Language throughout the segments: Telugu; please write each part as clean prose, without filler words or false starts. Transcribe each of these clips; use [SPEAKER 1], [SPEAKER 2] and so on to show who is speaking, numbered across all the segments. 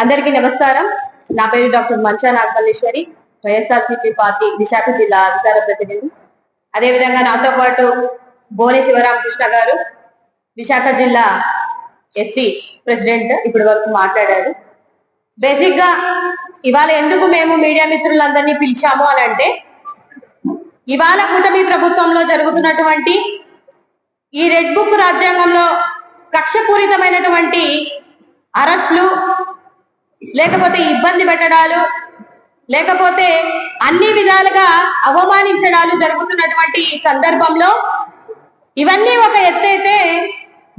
[SPEAKER 1] అందరికీ నమస్కారం. నా పేరు డాక్టర్ మంచా నాగమల్లేశ్వరి, వైఎస్ఆర్సీపీ పార్టీ విశాఖ జిల్లా అధికార ప్రతినిధి. అదేవిధంగా నాతో పాటు బోని శివరామకృష్ణ గారు, విశాఖ జిల్లా ఎస్సీ ప్రెసిడెంట్, ఇప్పటి వరకు మాట్లాడారు. బేసిక్ గా ఇవాళ ఎందుకు మేము మీడియా మిత్రులందరినీ పిలిచాము అని అంటే, ఇవాళ కూటమి ప్రభుత్వంలో జరుగుతున్నటువంటి ఈ రెడ్ బుక్ రాజ్యాంగంలో కక్షపూరితమైనటువంటి అరెస్టులు, లేకపోతే ఇబ్బంది పెట్టడాలు, లేకపోతే అన్ని విధాలుగా అవమానించడాలు జరుగుతున్నటువంటి సందర్భంలో ఇవన్నీ ఒక ఎత్తైతే,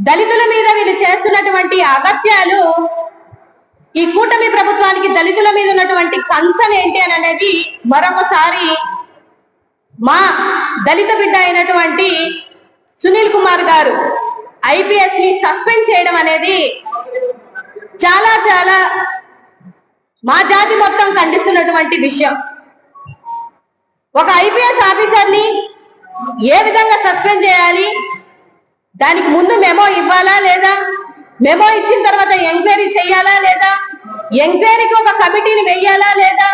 [SPEAKER 1] దళితుల మీద వీళ్ళు చేస్తున్నటువంటి అగత్యాలు, ఈ కూటమి ప్రభుత్వానికి దళితుల మీద ఉన్నటువంటి కన్సర్న్ ఏంటి అని అనేది మరొకసారి మా దళిత బిడ్డ అయినటువంటి సునీల్ కుమార్ గారు ఐపీఎస్ ని సస్పెండ్ చేయడం అనేది చాలా చాలా మా జాతి మొత్తం ఖండిస్తున్నటువంటి విషయం. ఒక ఐపీఎస్ ఆఫీసర్ ని ఏ విధంగా సస్పెండ్ చేయాలి, దానికి ముందు మెమో ఇవ్వాలా లేదా, మెమో ఇచ్చిన తర్వాత ఎంక్వైరీ చేయాలా లేదా, ఎంక్వైరీకి ఒక కమిటీని వెయ్యాలా లేదా,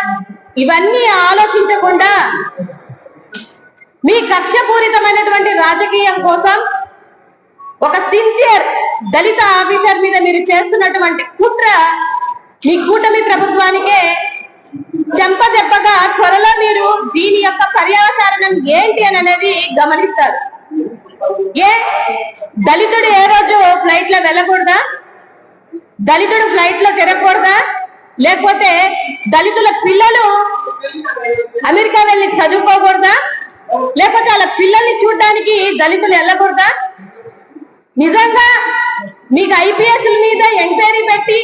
[SPEAKER 1] ఇవన్నీ ఆలోచించకుండా మీ కక్షపూరితమైనటువంటి రాజకీయం కోసం ఒక సిన్సియర్ దళిత ఆఫీసర్ మీద మీరు చేస్తున్నటువంటి కుట్ర మీ కూటమి ప్రభుత్వానికే చెంపదెబ్బగా త్వరలో మీరు దీని యొక్క పర్యవసానం ఏంటి అని అనేది గమనిస్తారు. దళితుడు ఏ రోజు ఫ్లైట్ లో వెళ్ళకూడదా, దళితుడు ఫ్లైట్ లో తిరగకూడదా, లేకపోతే దళితుల పిల్లలు అమెరికా వెళ్ళి చదువుకోకూడదా, లేకపోతే వాళ్ళ పిల్లల్ని చూడడానికి దళితులు వెళ్ళకూడదా? నిజంగా మీకు ఐపీఎస్ మీద ఎంక్వైరీ పెట్టి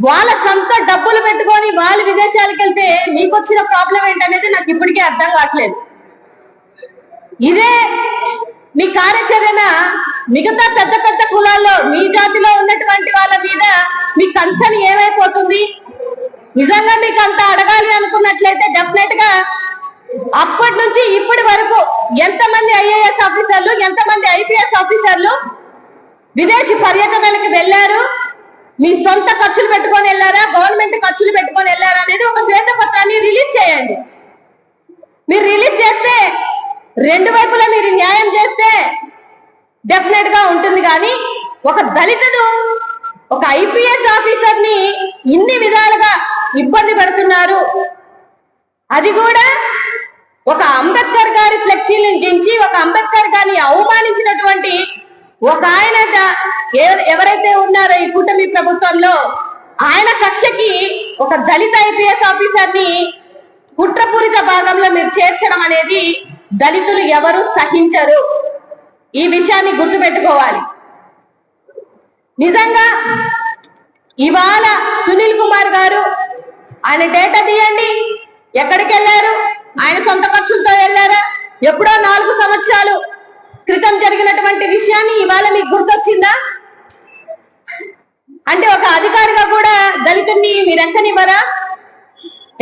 [SPEAKER 1] వాళ్ళ సొంత డబ్బులు పెట్టుకొని వాళ్ళు విదేశాలకు వెళ్తే మీకు వచ్చిన ప్రాబ్లం ఏంటనేది నాకు ఇప్పటికీ అర్థం కావట్లేదు. ఇదే మీ కార్యాచరణ మిగతా పెద్ద పెద్ద కులాల్లో మీ జాతిలో ఉన్నటువంటి వాళ్ళ మీద మీ కన్సర్న్ ఏమైపోతుంది? నిజంగా మీకు అంత అడగాలి అనుకున్నట్లయితే డెఫినెట్ గా అప్పటి నుంచి ఇప్పటి వరకు ఎంతమంది ఐఏఎస్ ఆఫీసర్లు, ఎంతమంది ఐపీఎస్ ఆఫీసర్లు విదేశీ పర్యటనలకు వెళ్ళారు, మీ సొంత ఖర్చులు పెట్టుకొని వెళ్ళారా, గవర్నమెంట్ ఖర్చులు పెట్టుకొని వెళ్ళారా అనేది ఒక శ్వేతపత్రాన్ని రిలీజ్ చేయండి. మీరు రిలీజ్ చేస్తే రెండు వైపులా మీరు న్యాయం చేస్తే డెఫినెట్ గా ఉంటుంది. కానీ ఒక దళితుడు ఒక ఐపీఎస్ ఆఫీసర్ ని ఇన్ని విధాలుగా ఇబ్బంది పెడుతున్నారు, అది కూడా ఒక అంబేద్కర్ గారి ఫ్లెక్సీలను దించి ఒక అంబేద్కర్ గారిని అవమానించినటువంటి ఒక ఆయన ఎవరైతే ఉన్నారో ఈ కూటమి ప్రభుత్వంలో, ఆయన కక్షకి ఒక దళిత ఐపీఎస్ ఆఫీసర్ ని కుట్రపూరిత భాగంలో మీరు చేర్చడం అనేది దళితులు ఎవరు సహించరు. ఈ విషయాన్ని గుర్తుపెట్టుకోవాలి. నిజంగా ఇవాళ సునీల్ కుమార్ గారు ఆయన డేటా తీయండి, ఎక్కడికి వెళ్ళారు, ఆయన సొంత ఖర్చులతో వెళ్ళారా, ఎప్పుడో 4 సంవత్సరాలు క్రితం జరిగినటువంటి విషయాన్ని ఇవాళ మీకు గుర్తొచ్చిందా? అంటే ఒక అధికారిగా కూడా దళితుల్ని మీరు ఎక్కనివ్వరా?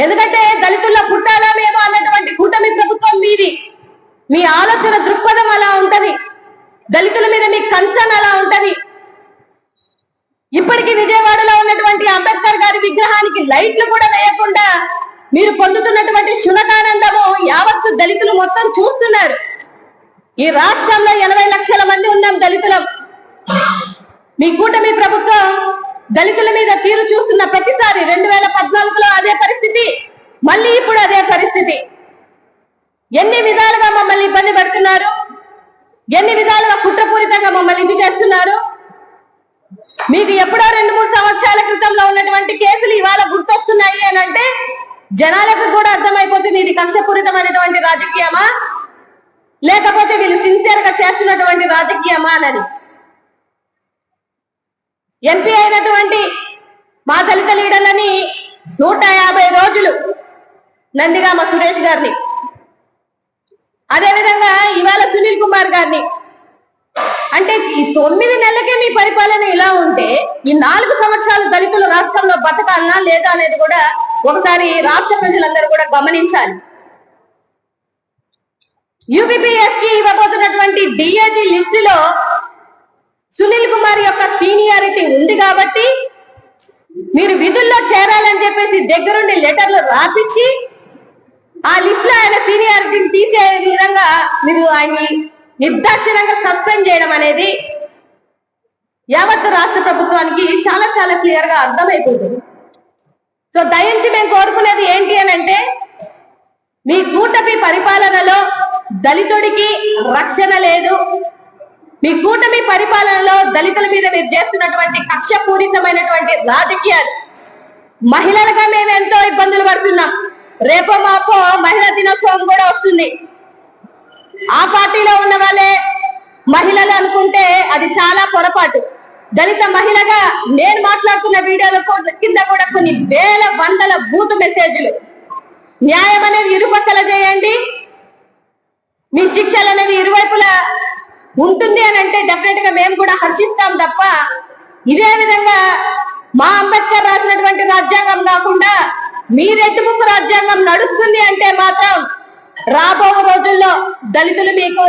[SPEAKER 1] ఎందుకంటే దళితుల్లో పుట్టాలా మేము అన్నటువంటి కూటమి ప్రభుత్వం మీది, మీ ఆలోచన దృక్పథం అలా ఉంటది, దళితుల మీద మీ కన్సర్న్ అలా ఉంటది. ఇప్పటికీ విజయవాడలో ఉన్నటువంటి అంబేద్కర్ గారి విగ్రహానికి లైట్లు కూడా వేయకుండా మీరు పొందుతున్నటువంటి శునకానందము యావత్తు దళితులు మొత్తం చూస్తున్నారు. ఈ రాష్ట్రంలో 80 లక్షల మంది ఉన్నాం దళితులం. మీ కూటమి ప్రభుత్వం దళితుల మీద తీరు చూస్తున్న ప్రతిసారి 2014లో అదే పరిస్థితి, మళ్ళీ ఇప్పుడు అదే పరిస్థితి. ఎన్ని విధాలుగా మమ్మల్ని ఇబ్బంది పెడుతున్నారు, ఎన్ని విధాలుగా కుట్రపూరితంగా మమ్మల్ని ఇది చేస్తున్నారు. మీకు ఎప్పుడో 2-3 సంవత్సరాల క్రితంలో ఉన్నటువంటి కేసులు ఇవాళ గుర్తొస్తున్నాయి అని అంటే జనాలకు కూడా అర్థమైపోతుంది ఇది కక్షపూరితమైనటువంటి రాజకీయమా, లేకపోతే వీళ్ళు సిన్సియర్ గా చేస్తున్నటువంటి రాజకీయమా అని. ఎంపీ అయినటువంటి మా దళిత లీడర్లని 150 రోజులు నందిగామ సురేష్ గారిని, అదేవిధంగా ఇవాళ సునీల్ కుమార్ గారిని, అంటే ఈ 9 నెలలకే మీ పరిపాలన ఇలా ఉంటే ఈ 4 సంవత్సరాలు దళితులు రాష్ట్రంలో బతకాలనా లేదా అనేది కూడా ఒకసారి రాష్ట్ర ప్రజలందరూ కూడా గమనించాలి. యూపీపీఎస్ కి ఇవ్వబోతున్నటువంటి డిఏజీ లిస్టులో సీనియారిటీ ఉంది కాబట్టి మీరు విధుల్లో చేరాలని చెప్పేసి దగ్గరుండి లెటర్లు రాపించి ఆ లిస్ట్ లో ఆయన సీనియారిటీని తీసే విధంగా మీరు ఆయన్ని నిర్దాక్షిణంగా సస్పెండ్ చేయడం అనేది యావత్ రాష్ట్ర ప్రభుత్వానికి చాలా చాలా క్లియర్ గా అర్థమైపోతుంది. సో దయించి మేము కోరుకునేది ఏంటి అని అంటే, మీ కూటమి పరిపాలనలో దళితుడికి రక్షణ లేదు. మీ కూటమి పరిపాలనలో దళితుల మీద మీరు చేస్తున్నటువంటి కక్షపూరితమైనటువంటి రాజకీయాలు, మహిళలుగా మేము ఎంతో ఇబ్బందులు పడుతున్నాం. రేపో మాపో మహిళా దినోత్సవం కూడా వస్తుంది. ఆ పార్టీలో ఉన్న వాళ్ళే మహిళలు అనుకుంటే అది చాలా పొరపాటు. దళిత మహిళగా నేను మాట్లాడుతున్న వీడియోల కింద కూడా కొన్ని వేల వందల బూతు మెసేజ్లు. న్యాయం అనేది ఇరుపక్కల చేయండి. మీ శిక్షలు అనేవి ఇరువైపులా ఉంటుంది అని అంటే డెఫినెట్ గా మేము కూడా హర్షిస్తాం తప్ప, ఇదే విధంగా మా అంబేద్కర్ రాసినటువంటి రాజ్యాంగం కాకుండా మీ రెడ్డి బుక్ రాజ్యాంగం నడుస్తుంది అంటే మాత్రం రాబో రోజుల్లో దళితులు మీకు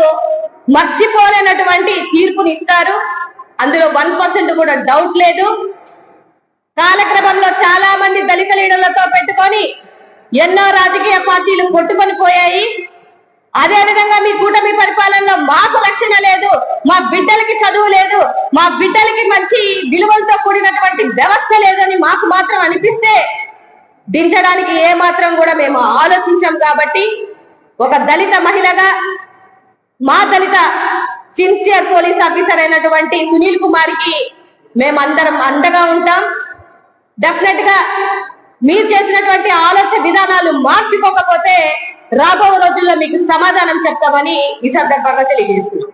[SPEAKER 1] మర్చిపోలేనటువంటి తీర్పునిస్తారు. అందులో 1% కూడా డౌట్ లేదు. కాలక్రమంలో చాలా మంది దళిత లీడర్లతో పెట్టుకొని ఎన్నో రాజకీయ పార్టీలు కొట్టుకొని పోయాయి. అదే విధంగా మీ కూటమి పరిపాలనలో మాకు రక్షణ లేదు, మా బిడ్డలకి చదువు లేదు, మా బిడ్డలకి మంచి విలువలతో కూడినటువంటి వ్యవస్థ లేదని మాకు మాత్రం అనిపిస్తే దించడానికి ఏ మాత్రం కూడా మేము ఆలోచించాం. కాబట్టి ఒక దళిత మహిళగా మా దళిత సిన్సియర్ పోలీస్ ఆఫీసర్ అయినటువంటి సునీల్ కుమార్ కి మేమందరం అండగా ఉంటాం. డెఫినెట్ గా మీరు చేసినటువంటి ఆలోచన విధానాలు మార్చుకోకపోతే రాబో రోజుల్లో మీకు సమాధానం చెప్తామని ఈ సందర్భంగా తెలియజేస్తున్నాం.